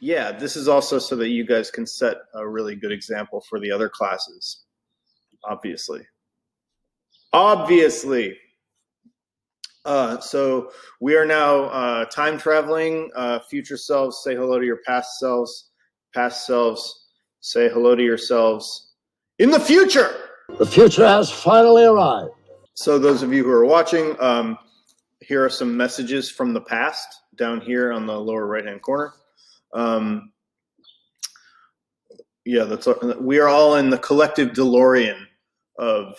Yeah, this is also so that you guys can set a really good example for the other classes, obviously. Obviously. So we are now time traveling. Future selves, say hello to your past selves. Past selves, say hello to yourselves in the future. The future has finally arrived. So those of you who are watching, here are some messages from the past down here on the lower right-hand corner. Yeah, we are all in the collective DeLorean of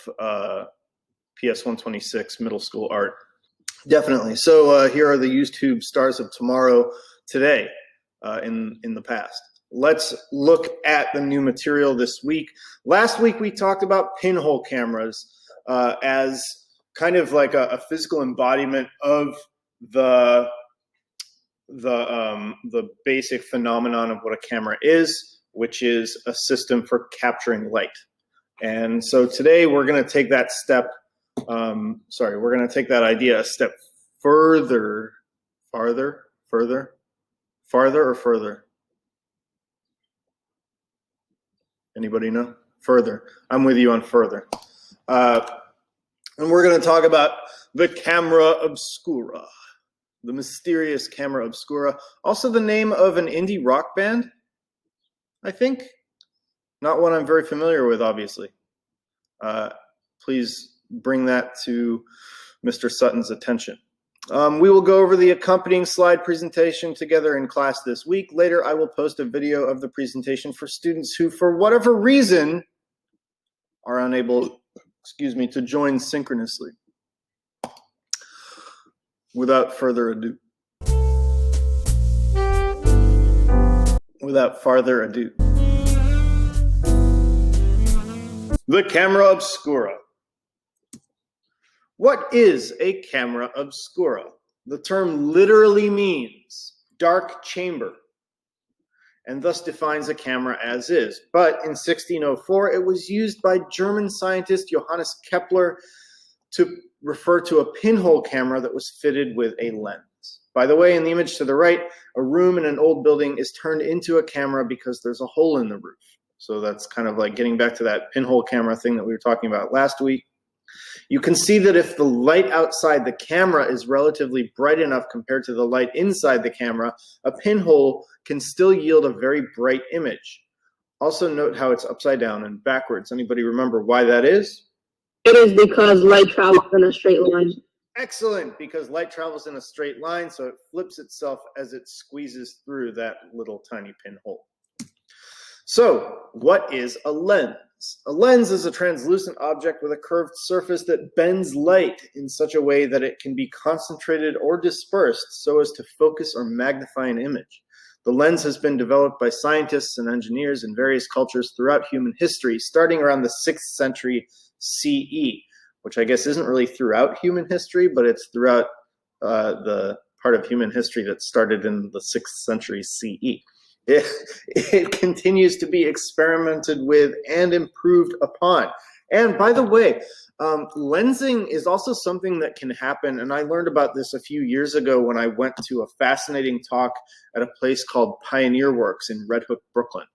PS126 middle school art. Definitely. So here are the YouTube stars of tomorrow today in the past. Let's look at the new material this week. Last week we talked about pinhole cameras as kind of like a physical embodiment of the basic phenomenon of what a camera is, which is a system for capturing light. And so today we're going to take that step. We're going to take that idea a step farther. Anybody know? Further. I'm with you on further. And we're going to talk about the camera obscura, the mysterious camera obscura. Also the name of an indie rock band, I think. Not one I'm very familiar with, obviously. Please bring that to Mr. Sutton's attention. We will go over the accompanying slide presentation together in class this week. Later, I will post a video of the presentation for students who, for whatever reason, are unable, to join synchronously. Without further ado. The camera obscura. What is a camera obscura? The term literally means dark chamber, and thus defines a camera as is. But in 1604, it was used by German scientist Johannes Kepler to refer to a pinhole camera that was fitted with a lens. By the way, in the image to the right, a room in an old building is turned into a camera because there's a hole in the roof. So that's kind of like getting back to that pinhole camera thing that we were talking about last week. You can see that if the light outside the camera is relatively bright enough compared to the light inside the camera, a pinhole can still yield a very bright image. Also note how it's upside down and backwards. Anybody remember why that is? It is because light travels in a straight line. Excellent, because light travels in a straight line, so it flips itself as it squeezes through that little tiny pinhole. So, what is a lens? A lens is a translucent object with a curved surface that bends light in such a way that it can be concentrated or dispersed so as to focus or magnify an image. The lens has been developed by scientists and engineers in various cultures throughout human history, starting around the 6th century CE, which I guess isn't really throughout human history, but it's throughout the part of human history that started in the 6th century CE. It continues to be experimented with and improved upon. And by the way, lensing is also something that can happen, and I learned about this a few years ago when I went to a fascinating talk at a place called Pioneer Works in Red Hook, Brooklyn,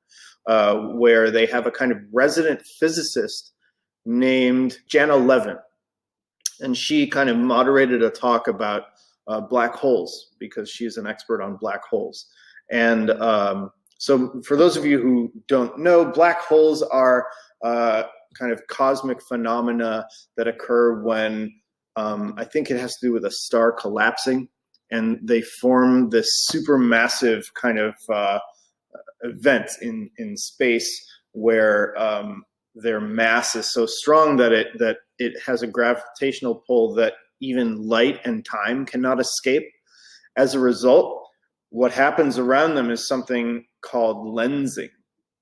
where they have a kind of resident physicist named Jana Levin. And she kind of moderated a talk about black holes because she's an expert on black holes. And so for those of you who don't know, black holes are kind of cosmic phenomena that occur when I think it has to do with a star collapsing, and they form this supermassive kind of event in space where their mass is so strong that it has a gravitational pull that even light and time cannot escape. As a result, what happens around them is something called lensing,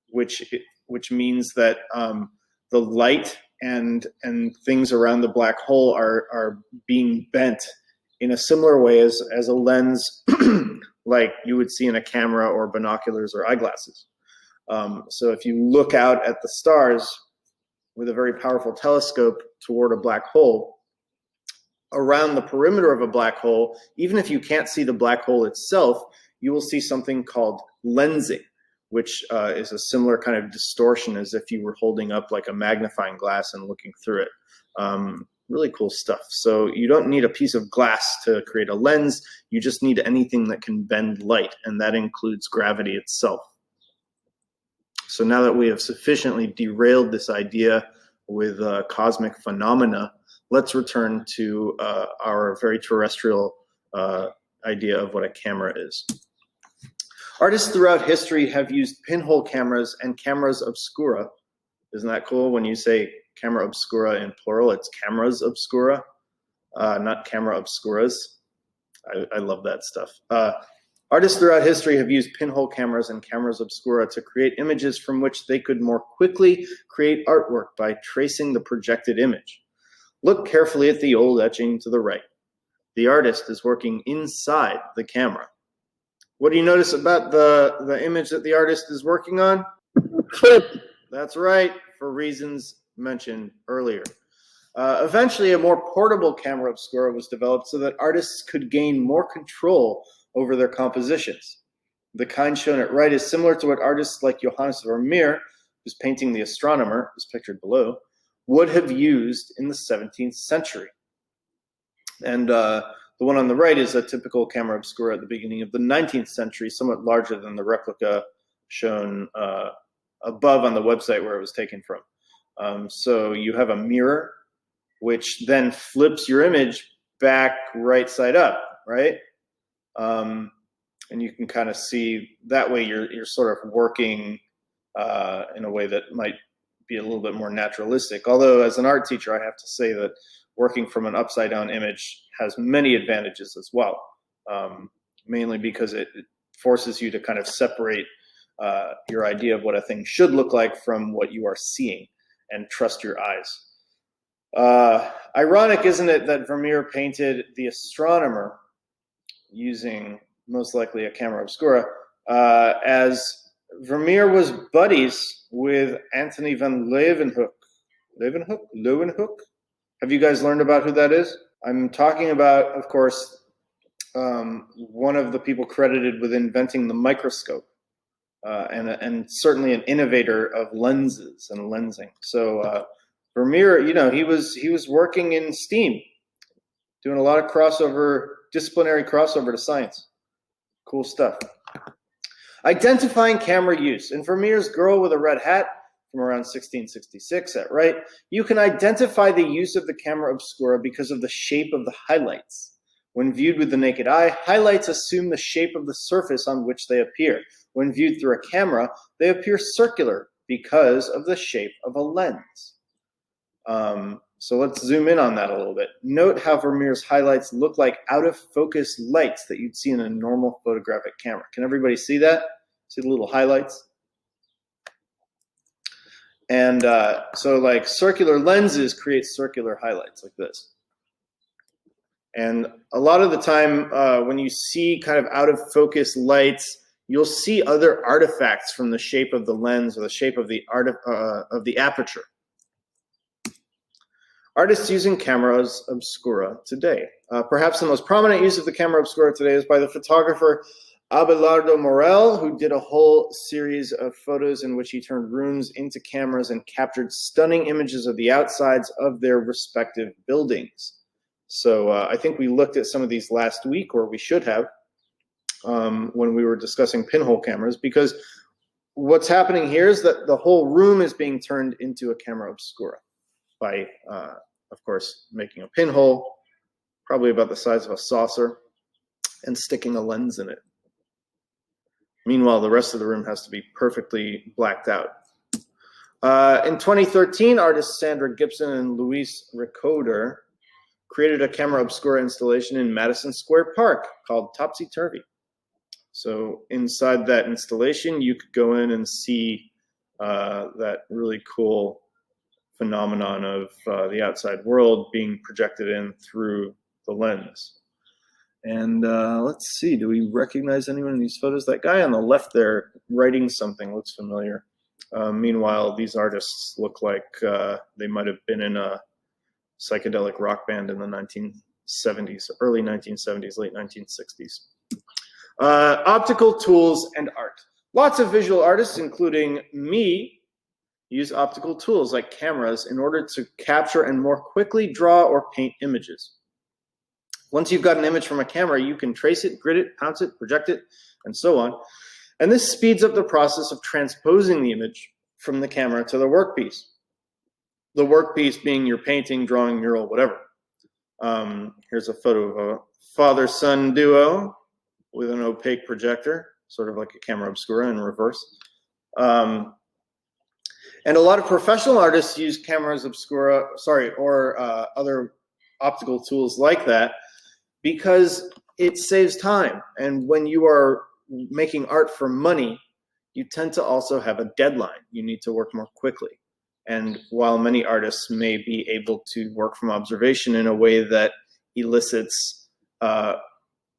which means that the light and things around the black hole are being bent in a similar way as a lens like you would see in a camera or binoculars or eyeglasses. So if you look out at the stars with a very powerful telescope toward a black hole, around the perimeter of a black hole, even if you can't see the black hole itself, you will see something called lensing, which is a similar kind of distortion as if you were holding up like a magnifying glass and looking through it. Really cool stuff. So you don't need a piece of glass to create a lens. You just need anything that can bend light, and that includes gravity itself. So now that we have sufficiently derailed this idea with cosmic phenomena, let's return to our very terrestrial idea of what a camera is. Artists throughout history have used pinhole cameras and cameras obscura. Isn't that cool? When you say camera obscura in plural, it's cameras obscura, not camera obscuras. I love that stuff. Artists throughout history have used pinhole cameras and cameras obscura to create images from which they could more quickly create artwork by tracing the projected image. Look carefully at the old etching to the right. The artist is working inside the camera. What do you notice about the image that the artist is working on? Flip. That's right, for reasons mentioned earlier. Eventually, a more portable camera obscura was developed so that artists could gain more control over their compositions. The kind shown at right is similar to what artists like Johannes Vermeer, who's painting The Astronomer, who's pictured below, would have used in the 17th century. And the one on the right is a typical camera obscura at the beginning of the 19th century, somewhat larger than the replica shown above on the website where it was taken from. So you have a mirror, which then flips your image back right side up, right? And you can kind of see that way you're sort of working in a way that might be a little bit more naturalistic. Although as an art teacher, I have to say that working from an upside down image has many advantages as well, mainly because it forces you to kind of separate your idea of what a thing should look like from what you are seeing and trust your eyes. Ironic, isn't it, that Vermeer painted The Astronomer using most likely a camera obscura, as Vermeer was buddies with Antony van Leeuwenhoek. Leeuwenhoek? Have you guys learned about who that is? I'm talking about, of course, one of the people credited with inventing the microscope, and certainly an innovator of lenses and lensing. So Vermeer, he was working in STEAM, doing a lot of disciplinary crossover to science. Cool stuff. Identifying camera use. In Vermeer's Girl with a Red Hat from around 1666 at right, you can identify the use of the camera obscura because of the shape of the highlights. When viewed with the naked eye, highlights assume the shape of the surface on which they appear. When viewed through a camera, they appear circular because of the shape of a lens. So let's zoom in on that a little bit. Note how Vermeer's highlights look like out-of-focus lights that you'd see in a normal photographic camera. Can everybody see that? See the little highlights? And so like circular lenses create circular highlights like this. And a lot of the time when you see kind of out-of-focus lights, you'll see other artifacts from the shape of the lens or the shape of the aperture. Artists using cameras obscura today. Perhaps the most prominent use of the camera obscura today is by the photographer Abelardo Morel, who did a whole series of photos in which he turned rooms into cameras and captured stunning images of the outsides of their respective buildings. So I think we looked at some of these last week, or we should have, when we were discussing pinhole cameras, because what's happening here is that the whole room is being turned into a camera obscura by, of course, making a pinhole, probably about the size of a saucer, and sticking a lens in it. Meanwhile, the rest of the room has to be perfectly blacked out. In 2013, artists Sandra Gibson and Luis Ricoder created a camera obscura installation in Madison Square Park called Topsy Turvy. So inside that installation, you could go in and see that really cool phenomenon of the outside world being projected in through the lens. And let's see, do we recognize anyone in these photos? That guy on the left there writing something looks familiar. Meanwhile, these artists look like they might have been in a psychedelic rock band in the 1970s, early 1970s, late 1960s. Optical tools and art. Lots of visual artists, including me, use optical tools like cameras in order to capture and more quickly draw or paint images. Once you've got an image from a camera, you can trace it, grid it, pounce it, project it, and so on. And this speeds up the process of transposing the image from the camera to the workpiece. The workpiece being your painting, drawing, mural, whatever. Here's a photo of a father-son duo with an opaque projector, sort of like a camera obscura in reverse. And a lot of professional artists use cameras obscura, or other optical tools like that, because it saves time. And when you are making art for money, you tend to also have a deadline. You need to work more quickly. And while many artists may be able to work from observation in a way that elicits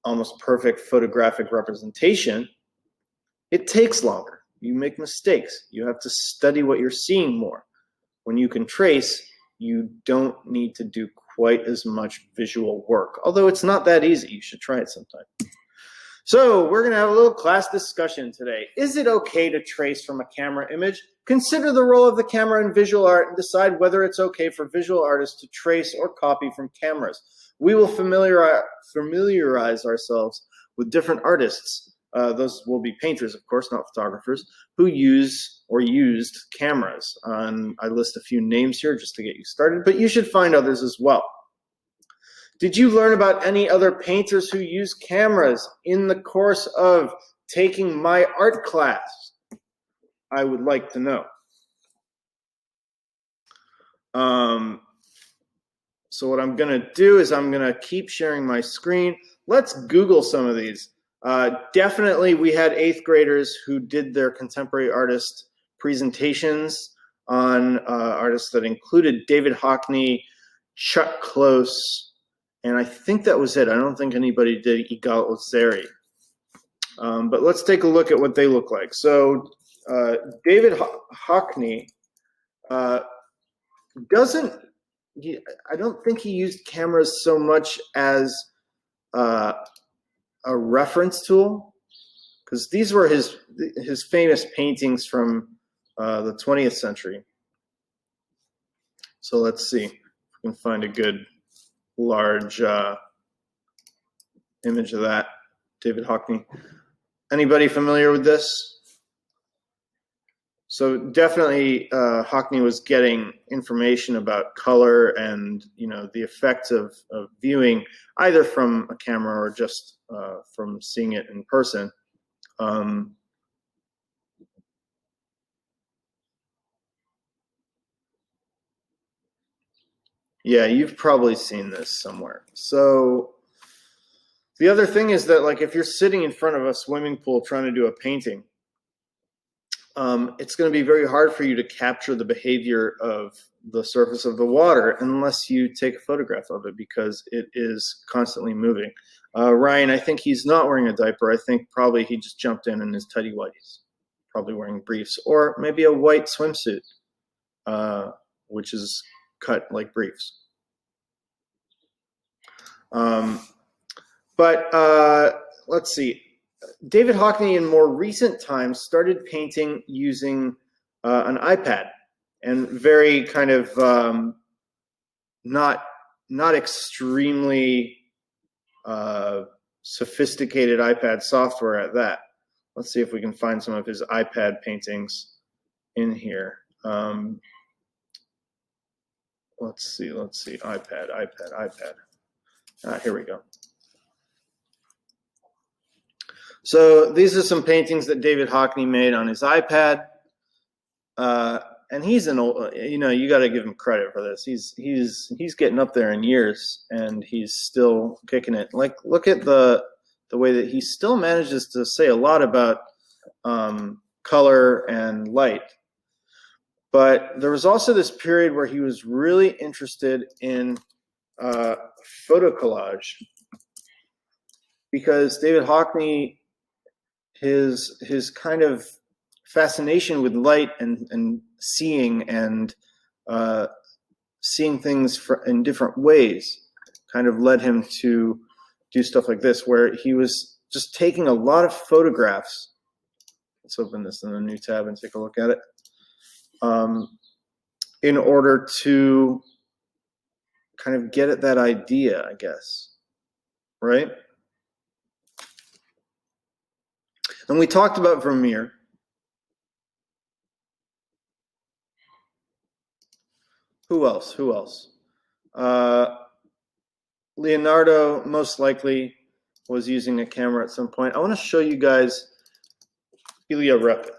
almost perfect photographic representation, it takes longer. You make mistakes. You have to study what you're seeing more. When you can trace, you don't need to do quite as much visual work, although it's not that easy. You should try it sometime. So we're going to have a little class discussion today. Is it okay to trace from a camera image? Consider the role of the camera in visual art and decide whether it's okay for visual artists to trace or copy from cameras. We will familiarize ourselves with different artists. Those will be painters, of course, not photographers, who use or used cameras. I list a few names here just to get you started, but you should find others as well. Did you learn about any other painters who use cameras in the course of taking my art class? I would like to know. So what I'm going to do is I'm going to keep sharing my screen. Let's Google some of these. Definitely we had 8th graders who did their contemporary artist presentations on artists that included David Hockney, Chuck Close, and I think that was it. I don't think anybody did Igalozeri. But let's take a look at what they look like. So David Hockney I don't think he used cameras so much as a reference tool, because these were his famous paintings from the 20th century. So let's see if we can find a good large image of that. David Hockney. Anybody familiar with this? So definitely Hockney was getting information about color and the effects of viewing either from a camera or just from seeing it in person. Yeah, you've probably seen this somewhere. So the other thing is that, like, if you're sitting in front of a swimming pool trying to do a painting, it's going to be very hard for you to capture the behavior of the surface of the water unless you take a photograph of it, because it is constantly moving. Ryan, I think he's not wearing a diaper. I think probably he just jumped in his tidy whities, probably wearing briefs, or maybe a white swimsuit, which is cut like briefs. Let's see. David Hockney in more recent times started painting using an iPad, and very kind of not extremely sophisticated iPad software at that. Let's see if we can find some of his iPad paintings in here. Let's see, iPad. Here we go. So these are some paintings that David Hockney made on his iPad, and he's an old. You got to give him credit for this. He's getting up there in years, and he's still kicking it. Like, look at the way that he still manages to say a lot about color and light. But there was also this period where he was really interested in photo collage, because David Hockney, his kind of fascination with light and seeing things in different ways kind of led him to do stuff like this, where he was just taking a lot of photographs Let's open this in a new tab and take a look at it. In order to kind of get at that idea, I guess, right? And we talked about Vermeer. Who else? Who else? Leonardo most likely was using a camera at some point. I want to show you guys Ilya Repin.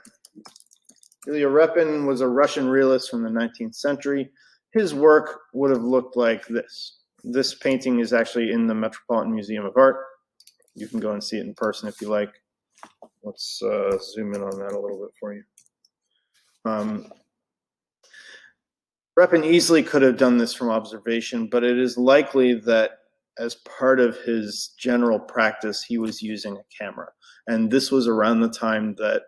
Ilya Repin was a Russian realist from the 19th century. His work would have looked like this. This painting is actually in the Metropolitan Museum of Art. You can go and see it in person if you like. Let's zoom in on that a little bit for you. Repin easily could have done this from observation, but it is likely that as part of his general practice, he was using a camera. And this was around the time that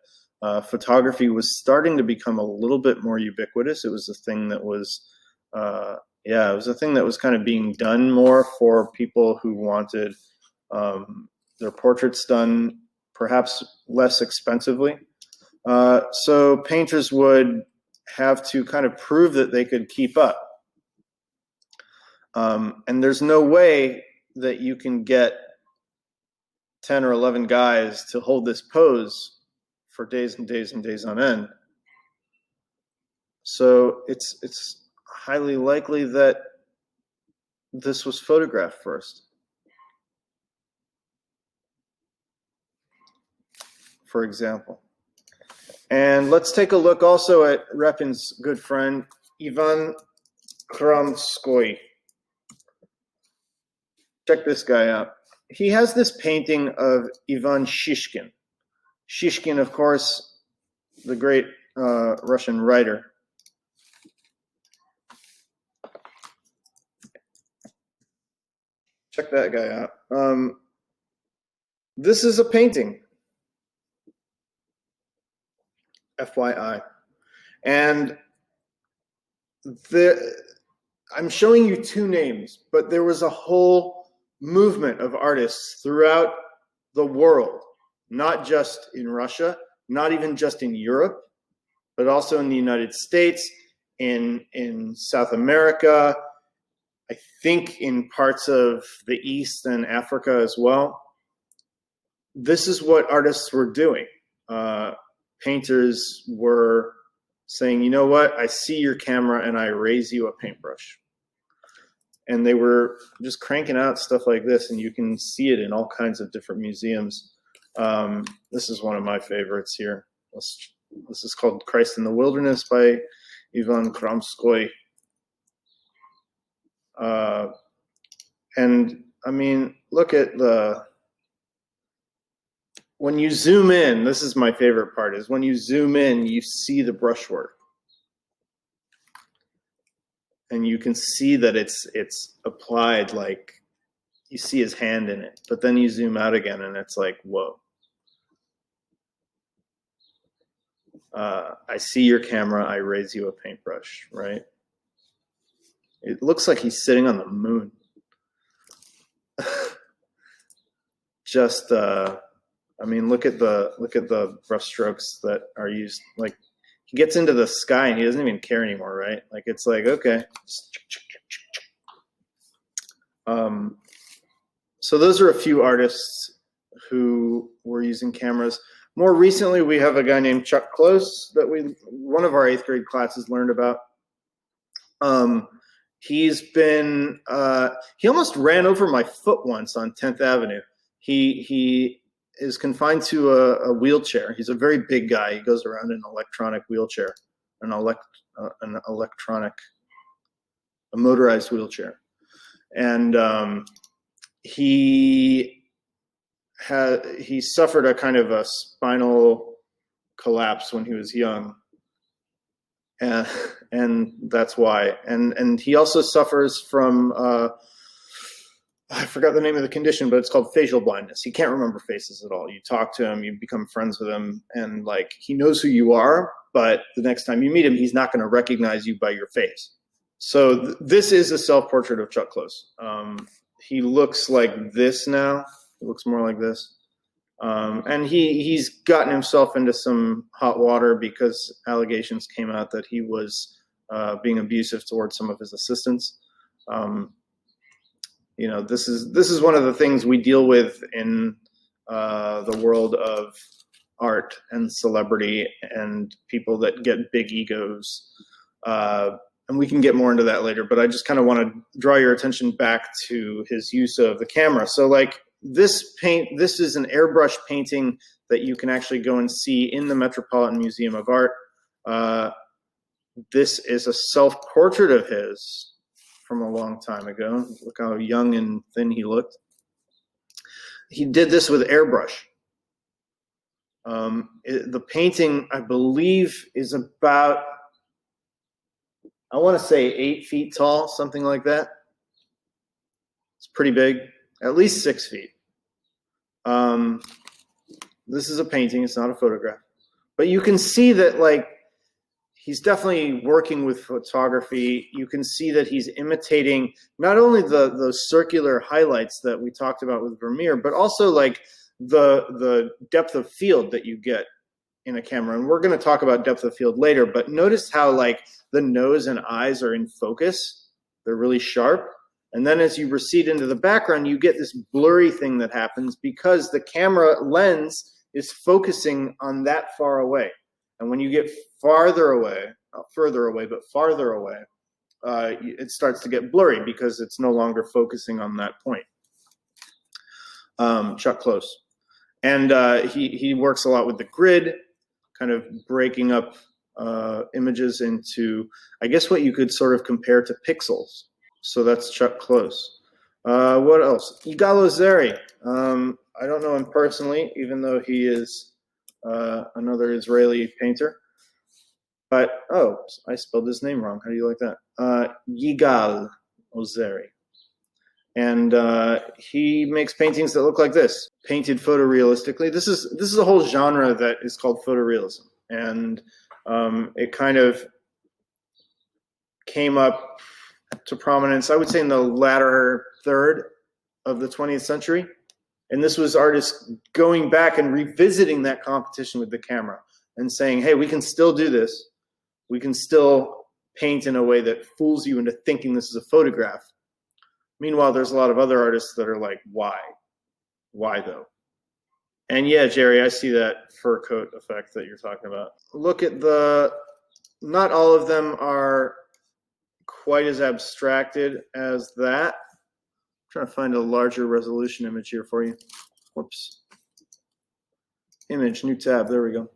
photography was starting to become a little bit more ubiquitous. It was a thing that was, it was a thing that was kind of being done more for people who wanted their portraits done perhaps less expensively. So painters would have to kind of prove that they could keep up. And there's no way that you can get 10 or 11 guys to hold this pose for days and days and days on end. So it's highly likely that this was photographed first. For example. And let's take a look also at Repin's good friend, Ivan Kramskoy. Check this guy out. He has this painting of Ivan Shishkin. Shishkin, of course, the great Russian writer. Check that guy out. This is a painting. FYI. And I'm showing you two names, but there was a whole movement of artists throughout the world, not just in Russia, not even just in Europe, but also in the United States, in South America, I think in parts of the East and Africa as well. This is what artists were doing. Painters were saying, you know what, I see your camera and I raise you a paintbrush. And they were just cranking out stuff like this, and you can see it in all kinds of different museums. This is one of my favorites here. This is called Christ in the Wilderness by Ivan Kramskoy. And I mean, look at when you zoom in, this is my favorite part, is when you zoom in, you see the brushwork. And you can see that it's applied, like you see his hand in it. But then you zoom out again and it's like, whoa. I see your camera, I raise you a paintbrush, right? It looks like he's sitting on the moon. Just I mean, look at the brush strokes that are used. Like, he gets into the sky and he doesn't even care anymore, right? Like, it's like, okay. So those are a few artists who were using cameras. More recently, we have a guy named Chuck Close that one of our 8th grade classes learned about. He's been, he almost ran over my foot once on 10th Avenue. He is confined to a wheelchair. He's a very big guy. He goes around in an electronic wheelchair, a motorized wheelchair. And he suffered a kind of a spinal collapse when he was young. And that's why. And he also suffers from, I forgot the name of the condition, but it's called facial blindness. He can't remember faces at all. You talk to him, you become friends with him, and like, he knows who you are, but the next time you meet him, he's not going to recognize you by your face. So this is a self-portrait of Chuck Close. He looks like this now. He looks more like this. And he's gotten himself into some hot water because allegations came out that he was being abusive towards some of his assistants. This is one of the things we deal with in the world of art and celebrity and people that get big egos. And we can get more into that later, but I just kind of want to draw your attention back to his use of the camera. So like this is an airbrush painting that you can actually go and see in the Metropolitan Museum of Art. This is a self-portrait of his from a long time ago. Look how young and thin he looked. He did this with airbrush. The painting, I believe, is about, I want to say 8 feet tall, something like that. It's pretty big, at least 6 feet. This is a painting, it's not a photograph. But you can see that, like, he's definitely working with photography. You can see that he's imitating not only those circular highlights that we talked about with Vermeer, but also like the depth of field that you get in a camera. And we're going to talk about depth of field later, but notice how like the nose and eyes are in focus. They're really sharp. And then as you recede into the background, you get this blurry thing that happens because the camera lens is focusing on that far away. And when you get farther away, not further away, but farther away, it starts to get blurry because it's no longer focusing on that point. Chuck Close. And he works a lot with the grid, kind of breaking up images into, I guess, what you could sort of compare to pixels. So that's Chuck Close. What else? Igalozeri. I don't know him personally, even though he is another Israeli painter. But, oh, I spelled his name wrong. How do you like that? Igalozeri. And he makes paintings that look like this, painted photorealistically. This is a whole genre that is called photorealism. And it kind of came up to prominence, I would say, in the latter third of the 20th century. And this was artists going back and revisiting that competition with the camera and saying, hey, we can still do this. We can still paint in a way that fools you into thinking this is a photograph. Meanwhile, there's a lot of other artists that are like, why? Why though? And yeah, Jerry, I see that fur coat effect that you're talking about. Look at not all of them are quite as abstracted as that. I'm trying to find a larger resolution image here for you. Whoops. Image, new tab, there we go.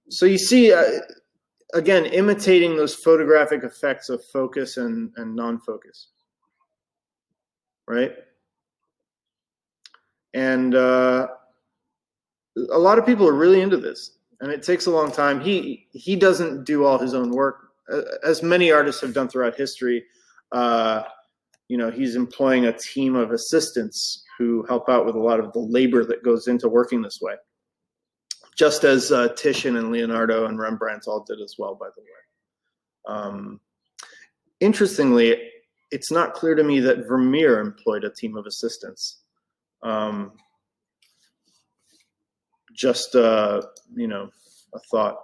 So you see, again, imitating those photographic effects of focus and non-focus, right? And a lot of people are really into this, and it takes a long time. He doesn't do all his own work, as many artists have done throughout history. He's employing a team of assistants who help out with a lot of the labor that goes into working this way, just as Titian and Leonardo and Rembrandt all did as well, by the way. Interestingly, it's not clear to me that Vermeer employed a team of assistants. Just a thought.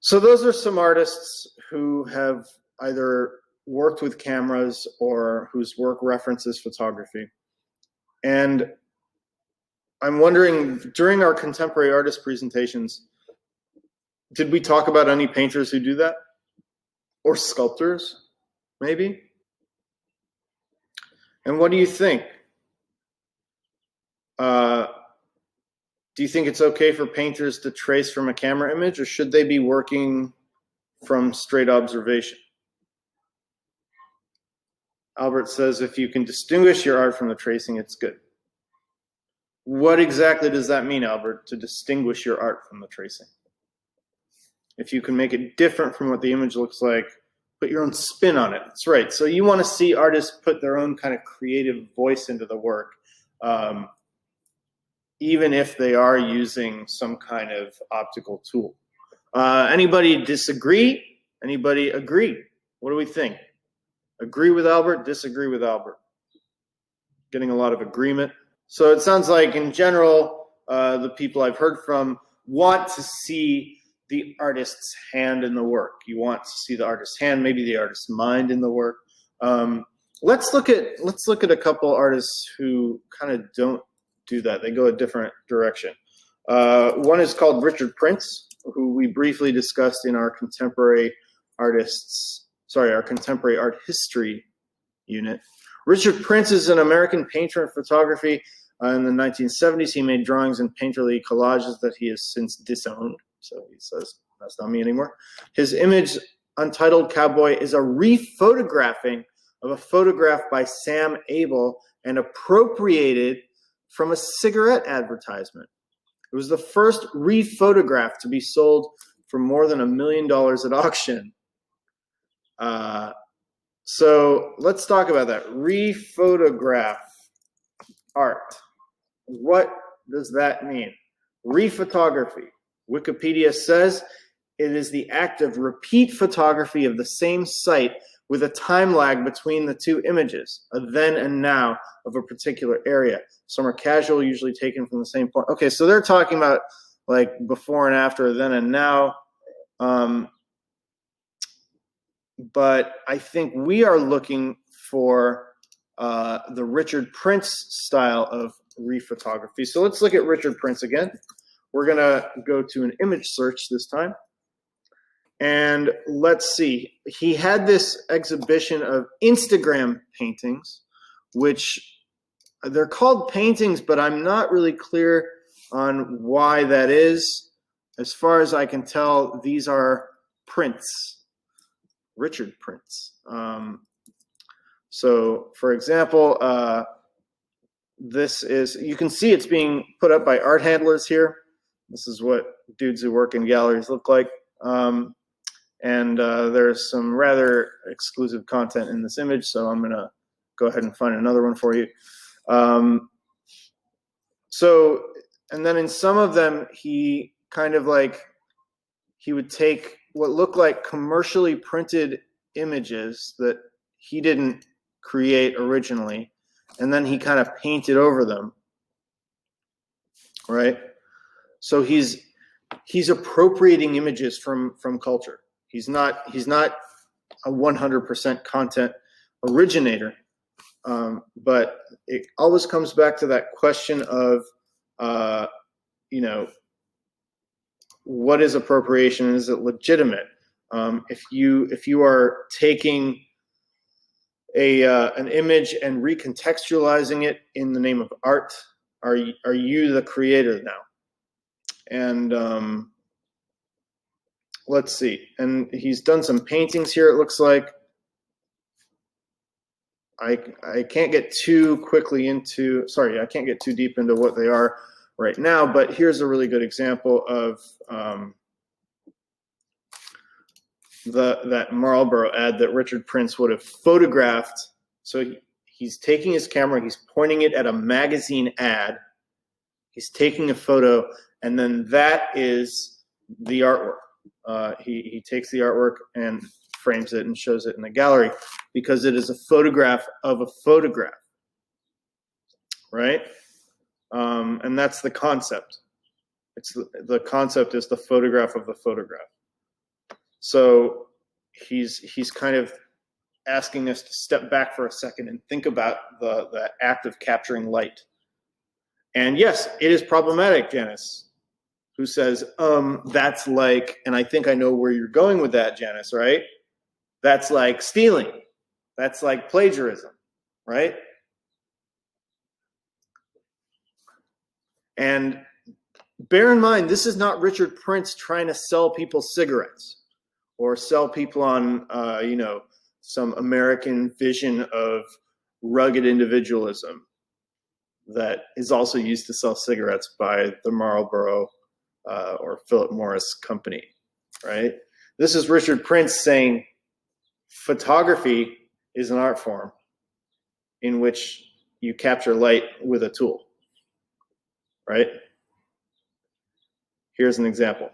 So those are some artists who have either worked with cameras or whose work references photography. And I'm wondering, during our contemporary artist presentations, did we talk about any painters who do that? Or sculptors, maybe? And what do you think? Do you think it's okay for painters to trace from a camera image, or should they be working from straight observation? Albert says, if you can distinguish your art from the tracing, it's good. What exactly does that mean, Albert, to distinguish your art from the tracing? If you can make it different from what the image looks like, put your own spin on it. That's right. So you want to see artists put their own kind of creative voice into the work, even if they are using some kind of optical tool. Anybody disagree? Anybody agree? What do we think? Agree with Albert, disagree with Albert? Getting a lot of agreement. So it sounds like in general, the people I've heard from want to see the artist's hand in the work. You want to see the artist's hand, maybe the artist's mind in the work. Let's look at a couple artists who kind of don't do that. They go a different direction. One is called Richard Prince, who we briefly discussed in our contemporary art history unit. Richard Prince is an American painter and photography. In the 1970s, he made drawings and painterly collages that he has since disowned. So he says, that's not me anymore. His image, Untitled Cowboy, is a rephotographing of a photograph by Sam Abel and appropriated from a cigarette advertisement. It was the first rephotograph to be sold for more than $1 million at auction. So let's talk about that. Rephotograph art. What does that mean? Rephotography. Wikipedia says it is the act of repeat photography of the same site with a time lag between the two images, a then and now of a particular area. Some are casual, usually taken from the same point. Okay, so they're talking about like before and after, then and now. But I think we are looking for the Richard Prince style of rephotography. So let's look at Richard Prince again. We're going to go to an image search this time. And let's see. He had this exhibition of Instagram paintings, which they're called paintings, but I'm not really clear on why that is. As far as I can tell, these are prints, Richard Prince. So, for example, this is, you can see it's being put up by art handlers here. This is what dudes who work in galleries look like. And there's some rather exclusive content in this image, so I'm going to go ahead and find another one for you. And then in some of them, he kind of like, he would take what looked like commercially printed images that he didn't create originally, and then he kind of painted over them, right? So he's appropriating images from culture. He's not a 100% content originator, but it always comes back to that question of, what is appropriation? Is it legitimate? If you are taking an image and recontextualizing it in the name of art, are you the creator now? And let's see. And he's done some paintings here, it looks like. I can't get too quickly into, I can't get too deep into what they are right now, but here's a really good example of that Marlboro ad that Richard Prince would have photographed. So he's taking his camera, he's pointing it at a magazine ad, he's taking a photo, and then that is the artwork. He takes the artwork and frames it and shows it in the gallery because it is a photograph of a photograph, right? And that's the concept. It's the concept is the photograph of the photograph. So he's kind of asking us to step back for a second and think about the act of capturing light. And yes, it is problematic, Janice, who says, that's like, and I think I know where you're going with that, Janice, right? That's like stealing. That's like plagiarism, right? And bear in mind, this is not Richard Prince trying to sell people cigarettes or sell people on, some American vision of rugged individualism that is also used to sell cigarettes by the Marlboro or Philip Morris company, right? This is Richard Prince saying photography is an art form in which you capture light with a tool, right? Here's an example.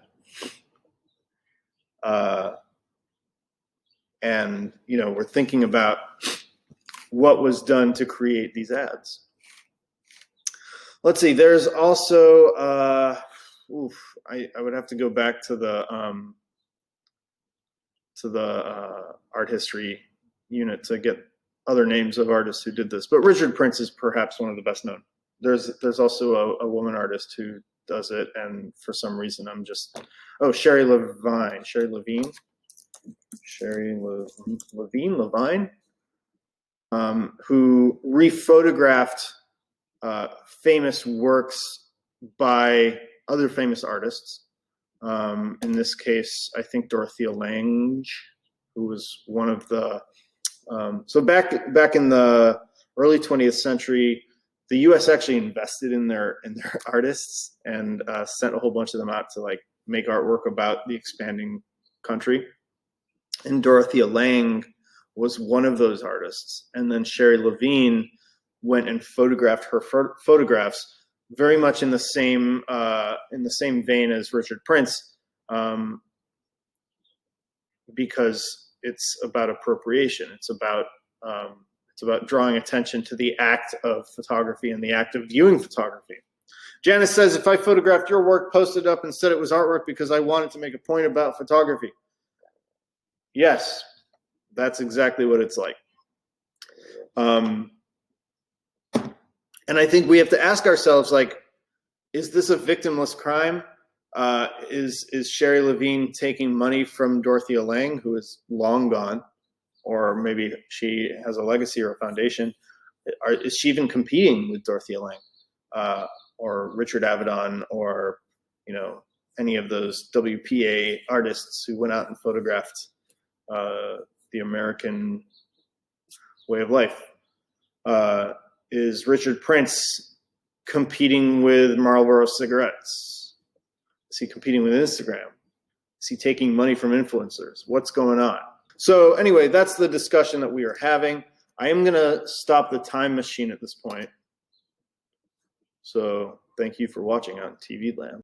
And, we're thinking about what was done to create these ads. Let's see. There's also I would have to go back to the art history unit to get other names of artists who did this. But Richard Prince is perhaps one of the best known. There's also a woman artist who does it, and for some reason I'm just Sherry Levine, who rephotographed famous works by other famous artists. In this case, I think Dorothea Lange, who was one of the so back in the early 20th century, the U.S. actually invested in their artists and sent a whole bunch of them out to like make artwork about the expanding country. And Dorothea Lange was one of those artists. And then Sherry Levine went and photographed her photographs, very much in the same vein as Richard Prince, because it's about appropriation. It's about drawing attention to the act of photography and the act of viewing photography. Janice says, if I photographed your work, posted up, and said it was artwork because I wanted to make a point about photography. Yes, that's exactly what it's like. And I think we have to ask ourselves, like, is this a victimless crime? Is Sherry Levine taking money from Dorothea Lange, who is long gone, or maybe she has a legacy or a foundation? Is she even competing with Dorothea Lange or Richard Avedon, or any of those WPA artists who went out and photographed the American way of life? Is Richard Prince competing with Marlboro cigarettes? Is he competing with Instagram? Is he taking money from influencers? What's going on? So anyway, that's the discussion that we are having. I am going to stop the time machine at this point. So thank you for watching on TV Land.